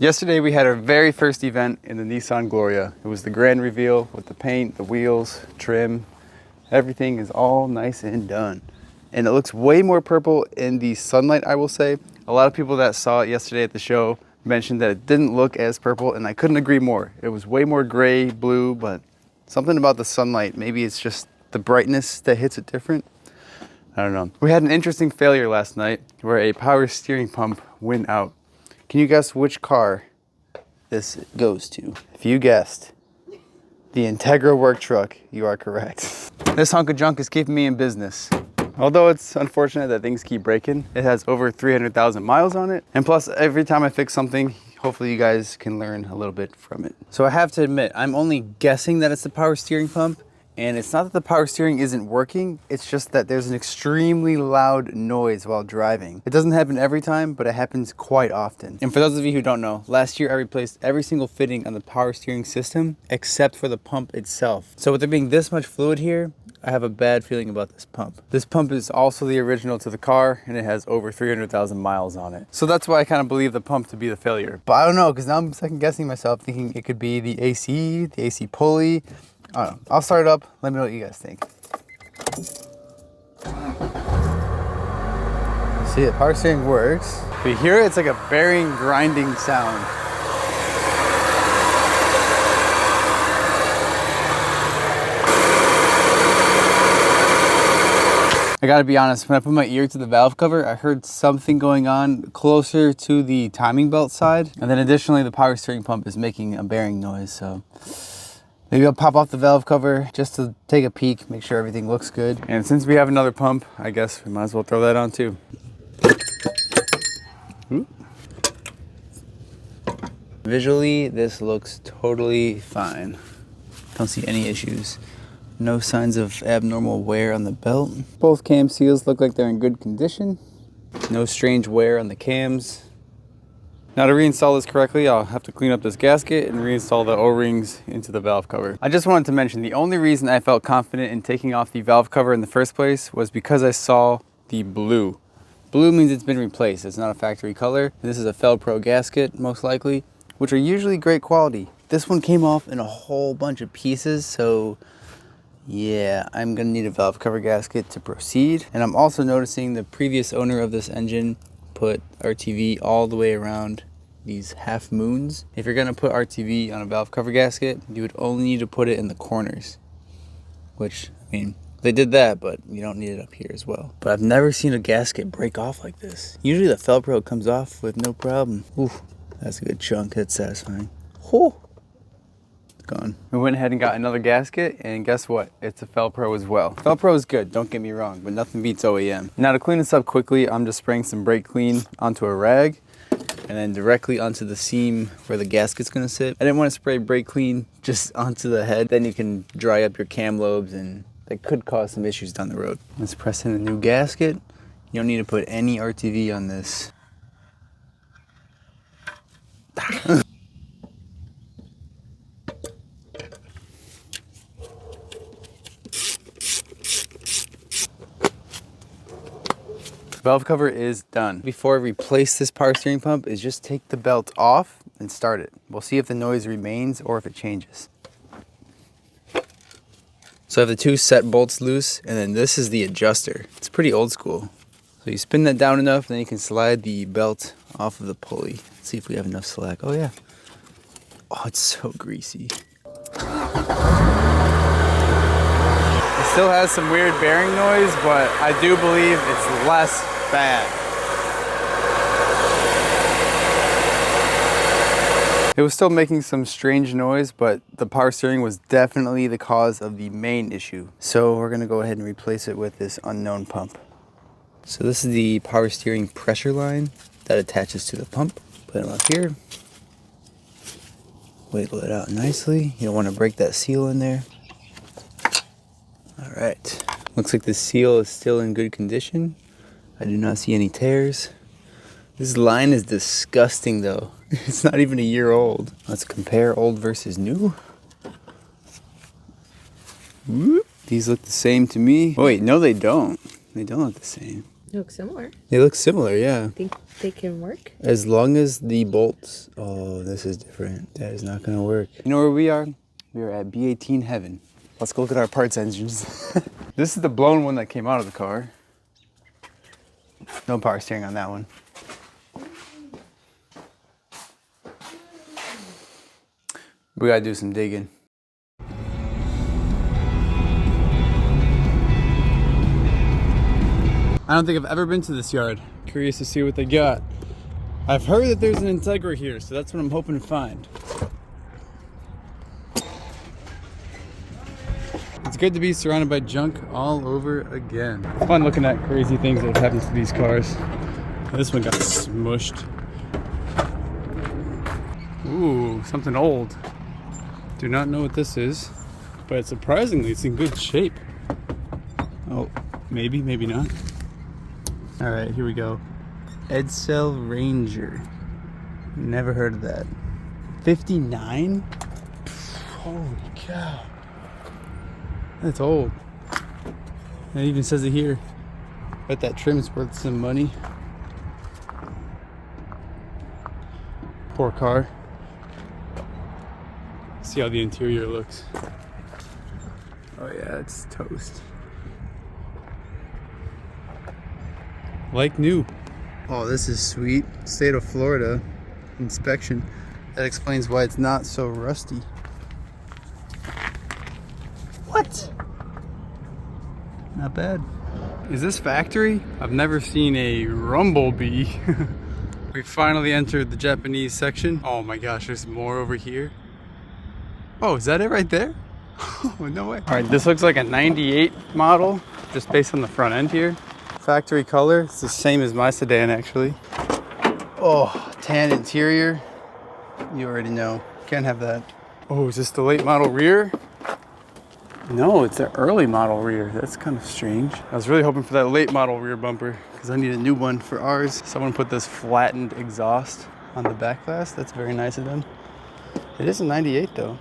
Yesterday we had our very first event in the Nissan Gloria. It was the grand reveal with the paint, the wheels, trim. Everything is all nice and done. And it looks way more purple in the sunlight, I will say. A lot of people that saw it yesterday at the show mentioned that it didn't look as purple, and I couldn't agree more. It was way more gray, blue, but something about the sunlight. Maybe it's just the brightness that hits it different. I don't know. We had an interesting failure last night where a power steering pump went out. Can you guess which car this goes to? If you guessed the Integra work truck, you are correct. This hunk of junk is keeping me in business. Although it's unfortunate that things keep breaking, it has over 300,000 miles on it. And plus, every time I fix something, hopefully you guys can learn a little bit from it. So I have to admit, I'm only guessing that it's the power steering pump. And it's not that the power steering isn't working, it's just that there's an extremely loud noise while driving. It doesn't happen every time, but it happens quite often. And for those of you who don't know, last year I replaced every single fitting on the power steering system except for the pump itself. So with there being this much fluid here, I have a bad feeling about this pump. This pump is also the original to the car, and it has over 300,000 miles on it. So that's why I kind of believe the pump to be the failure. But I don't know, because now I'm second guessing myself, thinking it could be the AC pulley. I don't know. I'll start it up. Let me know what you guys think. See, the power steering works. If you hear it, it's like a bearing grinding sound. I gotta be honest, when I put my ear to the valve cover, I heard something going on closer to the timing belt side. And then additionally, the power steering pump is making a bearing noise, so maybe I'll pop off the valve cover just to take a peek, make sure everything looks good. And since we have another pump, I guess we might as well throw that on too. Ooh. Visually, this looks totally fine. Don't see any issues. No signs of abnormal wear on the belt. Both cam seals look like they're in good condition. No strange wear on the cams. Now to reinstall this correctly, I'll have to clean up this gasket and reinstall the O-rings into the valve cover. I just wanted to mention the only reason I felt confident in taking off the valve cover in the first place was because I saw the blue. Blue means it's been replaced. It's not a factory color. This is a Felpro gasket, most likely, which are usually great quality. This one came off in a whole bunch of pieces, so yeah, I'm gonna need a valve cover gasket to proceed. And I'm also noticing the previous owner of this engine put RTV all the way around these half moons. If you're gonna put RTV on a valve cover gasket, you would only need to put it in the corners, which, I mean, they did that, but you don't need it up here as well. But I've never seen a gasket break off like this. Usually the Felpro comes off with no problem. Ooh, that's a good chunk. That's satisfying. Whew. Gone. We went ahead and got another gasket, and guess what? It's a Felpro as well. Felpro is good, don't get me wrong, but nothing beats OEM. Now to clean this up quickly, I'm just spraying some brake clean onto a rag and then directly onto the seam where the gasket's gonna sit. I didn't want to spray brake clean just onto the head. Then you can dry up your cam lobes, and that could cause some issues down the road. Let's press in a new gasket. You don't need to put any RTV on this. Valve cover is done. Before I replace this power steering pump is just take the belt off and start it. We'll see if the noise remains or if it changes. So I have the two set bolts loose, and then this is the adjuster. It's pretty old school. So you spin that down enough, and then you can slide the belt off of the pulley. Let's see if we have enough slack. Oh yeah. Oh, it's so greasy. It still has some weird bearing noise, but I do believe it's less bad. It was still making some strange noise, but the power steering was definitely the cause of the main issue. So we're gonna go ahead and replace it with this unknown pump. So this is the power steering pressure line that attaches to the pump. Put it up here. Wiggle it out nicely. You don't want to break that seal in there. All right. Looks like the seal is still in good condition. I do not see any tears. This line is disgusting though. It's not even a year old. Let's compare old versus new. Whoop. These look the same to me. Oh wait, no they don't. They don't look the same. They look similar. They look similar, yeah. Think they can work? As long as the bolts... Oh, this is different. That is not gonna work. You know where we are? We are at B18 heaven. Let's go look at our parts engines. This is the blown one that came out of the car. No power steering on that one. We gotta do some digging. I don't think I've ever been to this yard. Curious to see what they got. I've heard that there's an Integra here, so that's what I'm hoping to find. It's good to be surrounded by junk all over again. It's fun looking at crazy things that happen to these cars. This one got smushed. Ooh, something old. Do not know what this is, but surprisingly, it's in good shape. Oh, maybe, maybe not. All right, here we go. Edsel Ranger. Never heard of that. 59? Holy cow. That's old. It even says it here. Bet that trim's worth some money. Poor car. See how the interior looks. Oh yeah, it's toast. Like new. Oh, this is sweet. State of Florida inspection. That explains why it's not so rusty. What? Not bad. Is this factory? I've never seen a Rumblebee. We finally entered the Japanese section. Oh my gosh, there's more over here. Oh, is that it right there? Oh, no way. All right, this looks like a 98 model, just based on the front end here. Factory color, it's the same as my sedan actually. Oh, tan interior. You already know, can't have that. Oh, is this the late model rear? No, it's the early model rear. That's kind of strange. I was really hoping for that late model rear bumper because I need a new one for ours. Someone put this flattened exhaust on the back glass. That's very nice of them. It is a 98 though.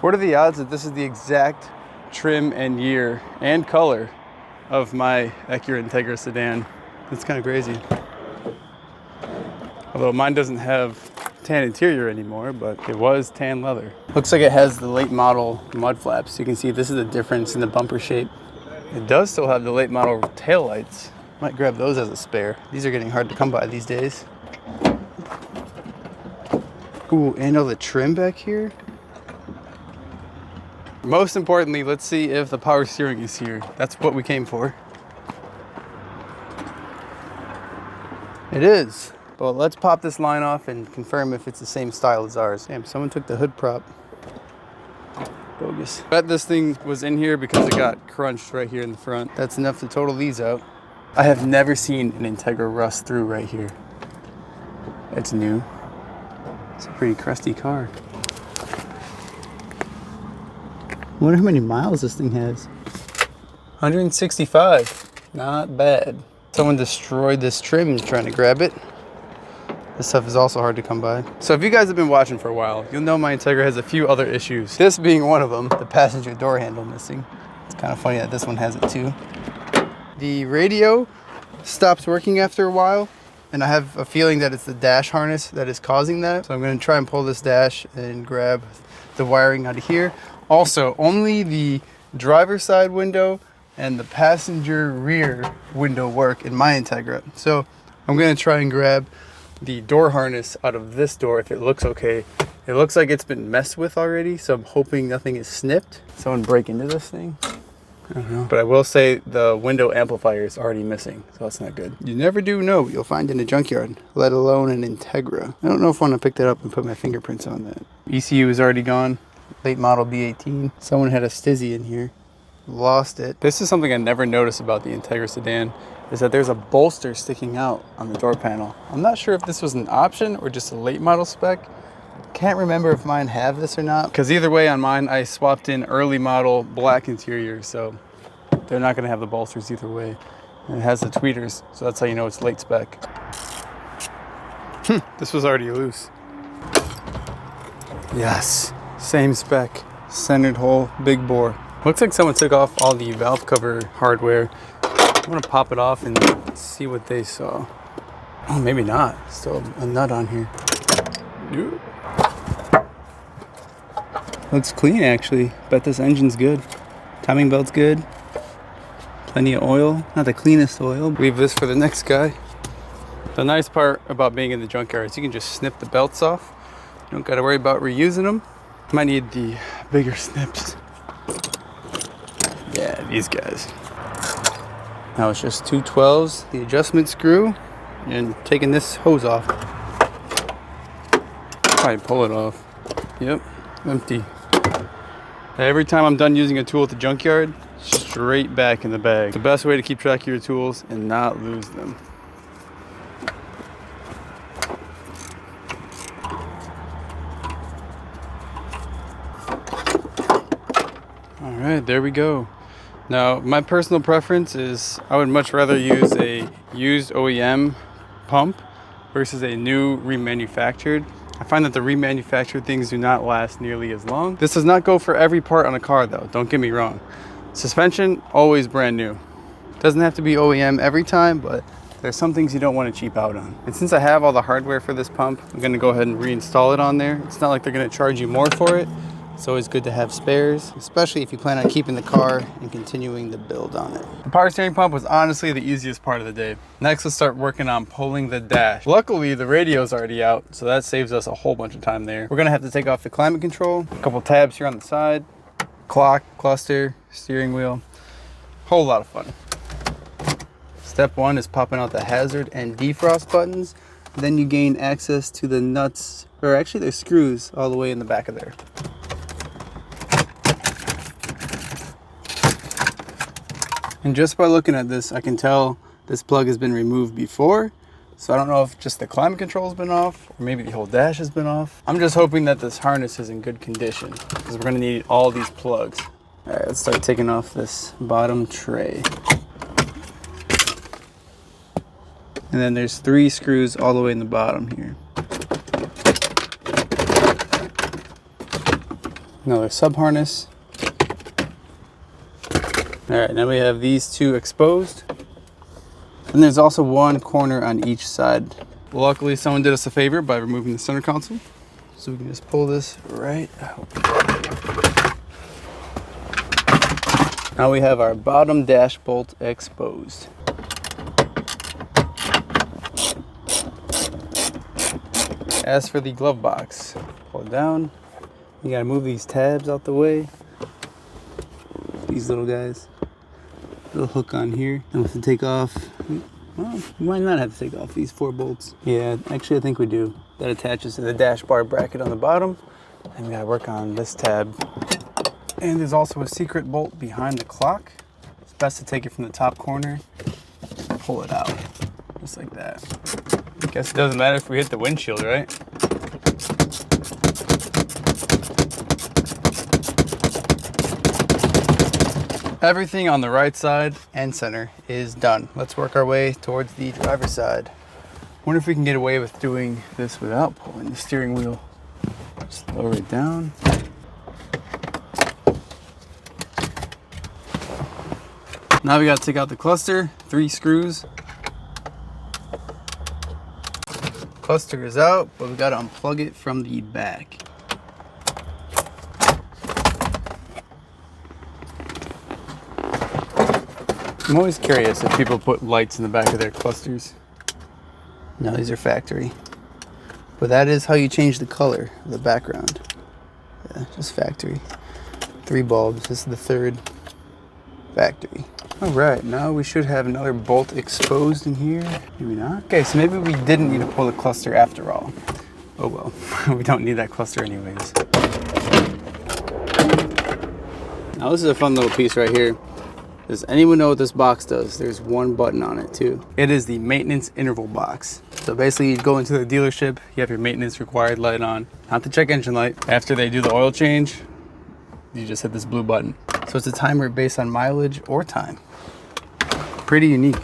What are the odds that this is the exact trim and year and color of my Acura Integra Sedan? That's kind of crazy. Although mine doesn't have tan interior anymore, but it was tan leather. Looks like it has the late model mud flaps. You can see this is the difference in the bumper shape. It does still have the late model tail lights. Might grab those as a spare. These are getting hard to come by these days. Ooh, and all the trim back here. Most importantly, let's see if the power steering is here. That's what we came for. It is. Well, let's pop this line off and confirm if it's the same style as ours. Damn, someone took the hood prop. Bogus. Bet this thing was in here because it got crunched right here in the front. That's enough to total these out. I have never seen an Integra rust through right here. It's new. It's a pretty crusty car. I wonder how many miles this thing has. 165. Not bad. Someone destroyed this trim trying to grab it. This stuff is also hard to come by. So if you guys have been watching for a while, you'll know my Integra has a few other issues. This being one of them, the passenger door handle missing. It's kind of funny that this one has it too. The radio stops working after a while, and I have a feeling that it's the dash harness that is causing that. So I'm going to try and pull this dash and grab the wiring out of here. Also, only the driver's side window and the passenger rear window work in my Integra. So I'm going to try and grab the door harness out of this door if it looks okay. It looks like it's been messed with already, so I'm hoping nothing is snipped. Someone break into this thing? I don't know. But I will say the window amplifier is already missing, so that's not good. You never do know what you'll find in a junkyard, let alone an Integra. I don't know if I want to pick that up and put my fingerprints on that. ECU is already gone. Late model B18. Someone had a stizzy in here. Lost it. This is something I never noticed about the Integra Sedan, is that there's a bolster sticking out on the door panel. I'm not sure if this was an option or just a late model spec. Can't remember if mine have this or not, because either way on mine I swapped in early model black interior, so they're not going to have the bolsters either way. And it has the tweeters, so that's how you know it's late spec. This was already loose. Yes, same spec, centered hole, big bore. Looks like someone took off all the valve cover hardware I'm gonna pop it off and see what they saw. Oh, maybe not. Still a nut on here. Looks clean, actually. Bet this engine's good. Timing belt's good. Plenty of oil. Not the cleanest oil. Leave this for the next guy. The nice part about being in the junkyard is you can just snip the belts off. You don't got to worry about reusing them. Might need the bigger snips. Yeah, these guys. Now it's just 2 12s, the adjustment screw, and taking this hose off. Probably pull it off. Yep, empty. Every time I'm done using a tool at the junkyard, straight back in the bag. The best way to keep track of your tools and not lose them. All right, there we go. Now, my personal preference is I would much rather use a used OEM pump versus a new remanufactured. I find that the remanufactured things do not last nearly as long. This does not go for every part on a car though, don't get me wrong. Suspension, always brand new. Doesn't have to be OEM every time, but there's some things you don't want to cheap out on. And since I have all the hardware for this pump, I'm gonna go ahead and reinstall it on there. It's not like they're gonna charge you more for it. It's always good to have spares, especially if you plan on keeping the car and continuing the build on it. The power steering pump was honestly the easiest part of the day. Next, let's start working on pulling the dash. Luckily, the radio's already out, so that saves us a whole bunch of time there. We're gonna have to take off the climate control, a couple tabs here on the side, clock, cluster, steering wheel, whole lot of fun. Step 1 is popping out the hazard and defrost buttons. Then you gain access to the nuts, or actually there's screws all the way in the back of there. And just by looking at this, I can tell this plug has been removed before. So I don't know if just the climate control has been off, or maybe the whole dash has been off. I'm just hoping that this harness is in good condition, because we're gonna need all these plugs. All right, let's start taking off this bottom tray. And then there's 3 screws all the way in the bottom here. Another sub harness. All right, now we have these 2 exposed. And there's also 1 corner on each side. Luckily, someone did us a favor by removing the center console. So we can just pull this right out. Now we have our bottom dash bolt exposed. As for the glove box, pull it down. You gotta move these tabs out the way. These little guys. Little hook on here. And we'll have to take off, well, you might not have to take off these 4 bolts. Yeah, actually I think we do. That attaches to the dash bar bracket on the bottom. And we gotta work on this tab. And there's also a secret bolt behind the clock. It's best to take it from the top corner, pull it out, just like that. Guess it doesn't matter if we hit the windshield, right? Everything on the right side and center is done. Let's work our way towards the driver's side. Wonder if we can get away with doing this without pulling the steering wheel. Just lower it down. Now we gotta take out the cluster, 3 screws. Cluster is out, but we gotta unplug it from the back. I'm always curious if people put lights in the back of their clusters. No, these are factory. But that is how you change the color of the background. Yeah, just factory. 3 bulbs, this is the 3rd factory. All right, now we should have another bolt exposed in here. Maybe not. Okay, so maybe we didn't need to pull the cluster after all. Oh well, we don't need that cluster anyways. Now this is a fun little piece right here. Does anyone know what this box does? There's 1 button on it too. It is the maintenance interval box. So basically you go into the dealership, you have your maintenance required light on, not the check engine light. After they do the oil change, you just hit this blue button. So it's a timer based on mileage or time. Pretty unique.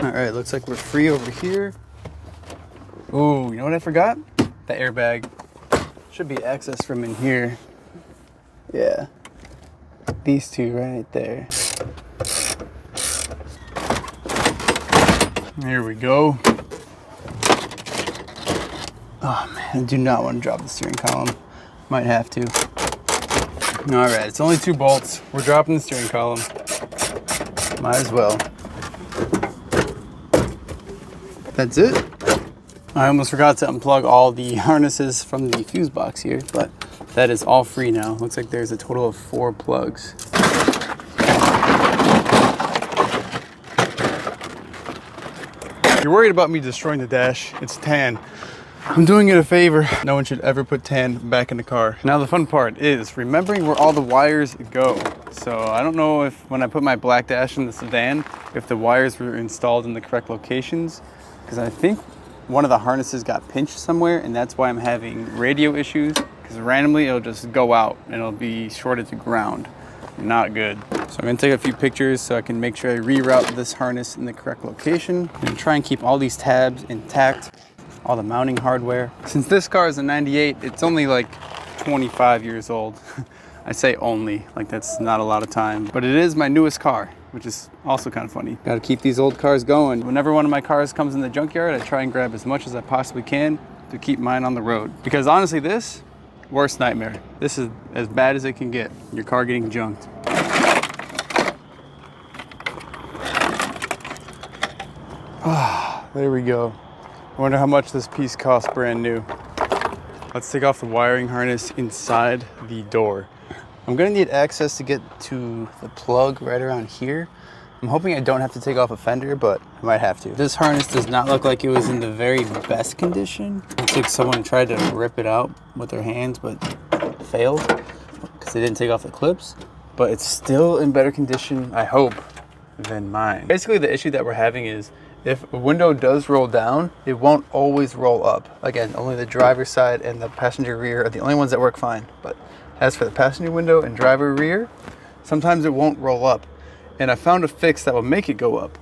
All right, looks like we're free over here. Ooh, you know what I forgot? The airbag. Should be access from in here. Yeah. These two right there. Here we go. Oh man, I do not want to drop the steering column. Might have to. All right, it's only 2 bolts. We're dropping the steering column. Might as well. That's it. I almost forgot to unplug all the harnesses from the fuse box here, but that is all free now. Looks like there's a total of 4 plugs. If you're worried about me destroying the dash, it's tan. I'm doing it a favor. No one should ever put tan back in the car. Now the fun part is remembering where all the wires go. So I don't know if when I put my black dash in the sedan, if the wires were installed in the correct locations, because I think one of the harnesses got pinched somewhere, and that's why I'm having radio issues, because randomly it'll just go out and it'll be shorted to ground. Not good. So I'm gonna take a few pictures so I can make sure I reroute this harness in the correct location and try and keep all these tabs intact, all the mounting hardware. Since this car is a 98, it's only like 25 years old. I say only, like that's not a lot of time, but it is my newest car, which is also kind of funny. Got to keep these old cars going. Whenever one of my cars comes in the junkyard, I try and grab as much as I possibly can to keep mine on the road. Because honestly, this, worst nightmare. This is as bad as it can get. Your car getting junked. Ah, there we go. I wonder how much this piece costs brand new. Let's take off the wiring harness inside the door. I'm gonna need access to get to the plug right around here. I'm hoping I don't have to take off a fender, but I might have to. This harness does not look like it was in the very best condition. Looks like someone tried to rip it out with their hands, but failed because they didn't take off the clips. But it's still in better condition, I hope, than mine. Basically, the issue that we're having is if a window does roll down, it won't always roll up. Again, only the driver's side and the passenger rear are the only ones that work fine. But as for the passenger window and driver rear, sometimes it won't roll up. And I found a fix that will make it go up.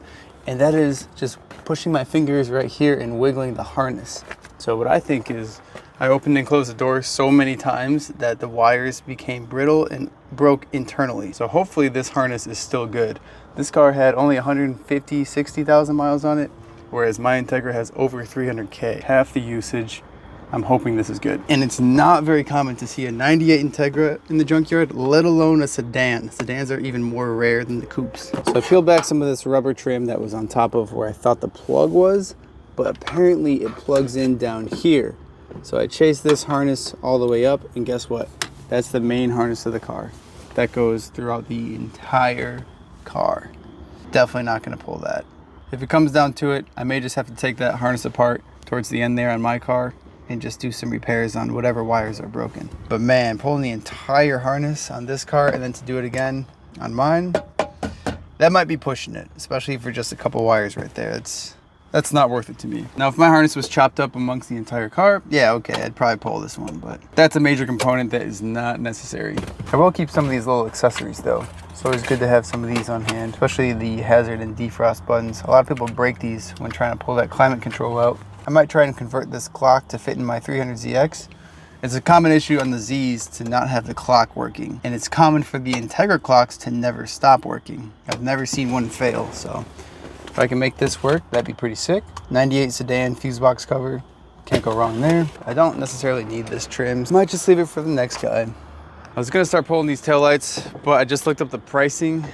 And that is just pushing my fingers right here and wiggling the harness. So what I think is I opened and closed the door so many times that the wires became brittle and broke internally. So hopefully this harness is still good. This car had only 150, 60,000 miles on it, whereas my Integra has over 300K. Half the usage. I'm hoping this is good. And it's not very common to see a 98 Integra in the junkyard, let alone a sedan. Sedans are even more rare than the coupes. So I peeled back some of this rubber trim that was on top of where I thought the plug was, but apparently it plugs in down here. So I chased this harness all the way up, and guess what? That's the main harness of the car. That goes throughout the entire car. Definitely not gonna pull that. If it comes down to it, I may just have to take that harness apart towards the end there on my car and just do some repairs on whatever wires are broken. But man, pulling the entire harness on this car and then to do it again on mine, that might be pushing it, especially for just a couple wires right there. That's not worth it to me. Now, if my harness was chopped up amongst the entire car, yeah, okay, I'd probably pull this one, but that's a major component that is not necessary. I will keep some of these little accessories though. It's always good to have some of these on hand, especially the hazard and defrost buttons. A lot of people break these when trying to pull that climate control out. I might try and convert this clock to fit in my 300ZX. It's a common issue on the Zs to not have the clock working, and it's common for the Integra clocks to never stop working. I've never seen one fail, so if I can make this work, that'd be pretty sick. 98 sedan fuse box cover, can't go wrong there. I don't necessarily need this trim. Might just leave it for the next guy. I was gonna start pulling these taillights, but I just looked up the pricing.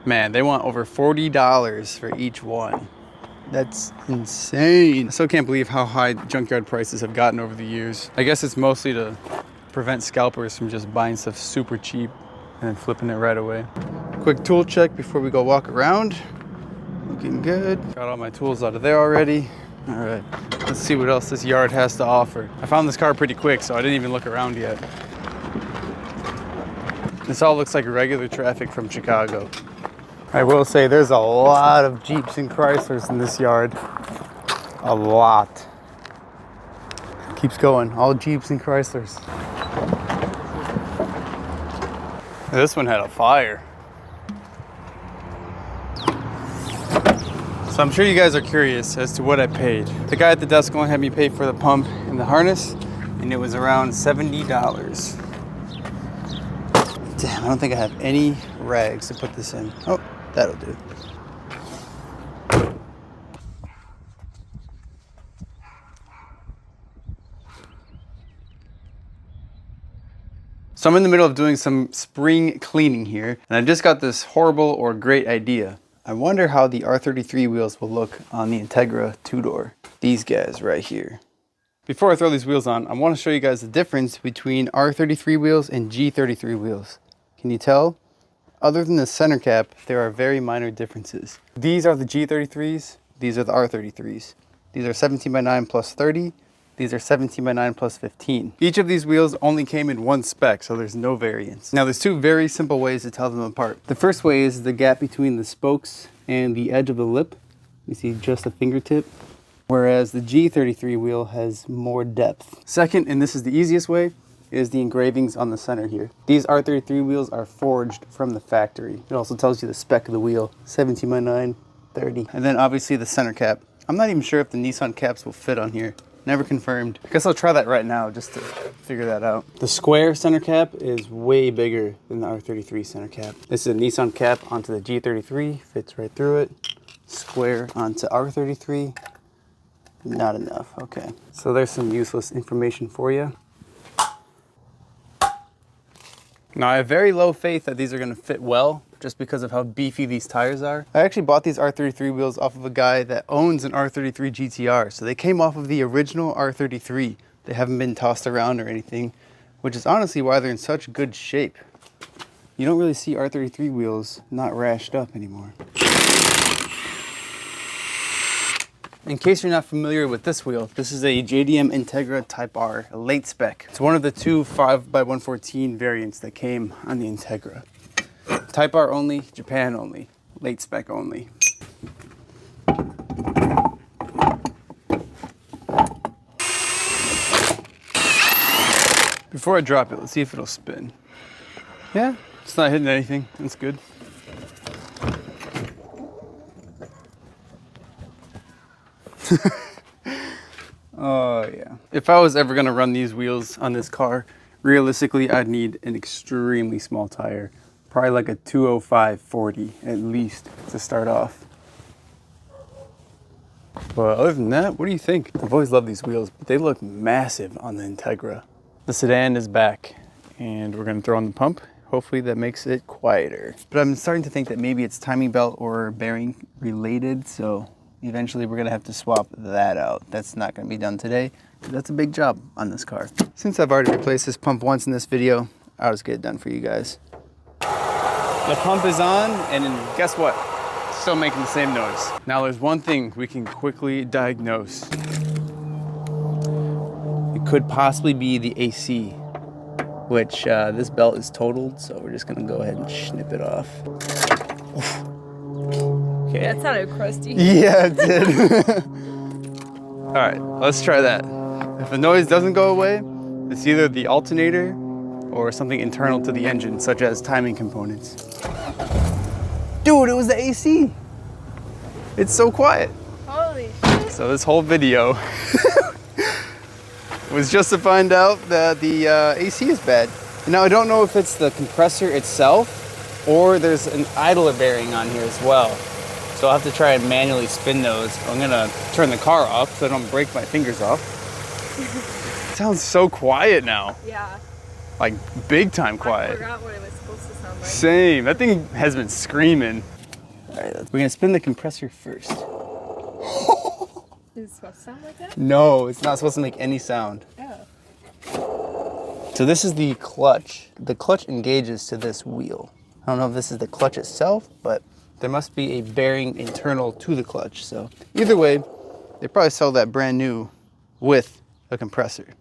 Man, they want over $40 for each one. That's insane. I still can't believe how high junkyard prices have gotten over the years. I guess it's mostly to prevent scalpers from just buying stuff super cheap and then flipping it right away. Quick tool check before we go walk around. Looking good. Got all my tools out of there already. All right, let's see what else this yard has to offer. I found this car pretty quick, so I didn't even look around yet. This all looks like regular traffic from Chicago. I will say there's a lot of Jeeps and Chryslers in this yard. A lot. Keeps going, all Jeeps and Chryslers. This one had a fire. So I'm sure you guys are curious as to what I paid. The guy at the desk only had me pay for the pump and the harness, and it was around $70. Damn, I don't think I have any rags to put this in. Oh, that'll do. So I'm in the middle of doing some spring cleaning here, and I just got this horrible or great idea. I wonder how the R33 wheels will look on the Integra two-door. These guys right here. Before I throw these wheels on, I want to show you guys the difference between R33 wheels and G33 wheels. Can you tell? Other than the center cap, there are very minor differences. These are the G33s, these are the R33s. These are 17x9 plus 30. These are 17x9 plus 15. Each of these wheels only came in one spec, so there's no variance. Now there's two very simple ways to tell them apart. The first way is the gap between the spokes and the edge of the lip. You see just a fingertip, whereas the G33 wheel has more depth. Second, and this is the easiest way, is the engravings on the center here. These R33 wheels are forged from the factory. It also tells you the spec of the wheel, 17x9, 30. And then obviously the center cap. I'm not even sure if the Nissan caps will fit on here. Never confirmed. I guess I'll try that right now just to figure that out. The square center cap is way bigger than the R33 center cap. This is a Nissan cap onto the G33, fits right through it. Square onto R33, not enough, okay. So there's some useless information for you. Now I have very low faith that these are gonna fit well, just because of how beefy these tires are. I actually bought these R33 wheels off of a guy that owns an R33 GTR. So they came off of the original R33. They haven't been tossed around or anything, which is honestly why they're in such good shape. You don't really see R33 wheels not rashed up anymore. In case you're not familiar with this wheel, this is a JDM Integra Type R, a late spec. It's one of the two 5x114 variants that came on the Integra. Type R only, Japan only, late spec only. Before I drop it, let's see if it'll spin. Yeah, it's not hitting anything, that's good. Oh yeah. If I was ever gonna run these wheels on this car, realistically I'd need an extremely small tire. Probably like a 205/40 at least to start off. But other than that, what do you think? I've always loved these wheels, but they look massive on the Integra. The sedan is back and we're gonna throw on the pump. Hopefully that makes it quieter. But I'm starting to think that maybe it's timing belt or bearing related, so eventually we're gonna have to swap that out. That's not gonna be done today. That's a big job on this car. Since I've already replaced this pump once in this video, I'll just get it done for you guys. The pump is on, and then guess what? It's still making the same noise. Now there's one thing we can quickly diagnose. It could possibly be the AC, which this belt is totaled, so we're just gonna go ahead and snip it off. Okay. That sounded crusty. Yeah, it did. All right, let's try that. If the noise doesn't go away, it's either the alternator or something internal to the engine, such as timing components. Dude, it was the AC. It's so quiet. Holy shit. So this whole video was just to find out that the AC is bad. Now I don't know if it's the compressor itself or there's an idler bearing on here as well. So I'll have to try and manually spin those. I'm gonna turn the car off so I don't break my fingers off. It sounds so quiet now. Yeah. Like big time quiet. I forgot what it was supposed to sound like. Same, that thing has been screaming. All right, we're gonna spin the compressor first. Is it supposed to sound like that? No, it's not supposed to make any sound. Oh. So this is the clutch. The clutch engages to this wheel. I don't know if this is the clutch itself, but there must be a bearing internal to the clutch. So either way, they probably sell that brand new with a compressor,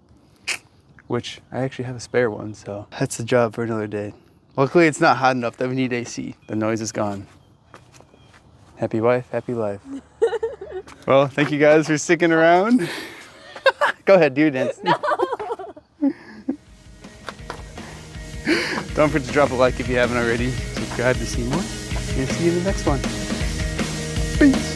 which I actually have a spare one, so that's a job for another day. Luckily, it's not hot enough that we need AC. The noise is gone. Happy wife, happy life. Well, thank you guys for sticking around. Go ahead, do your dance. No. Don't forget to drop a like if you haven't already. Subscribe to see more. And see you in the next one. Peace.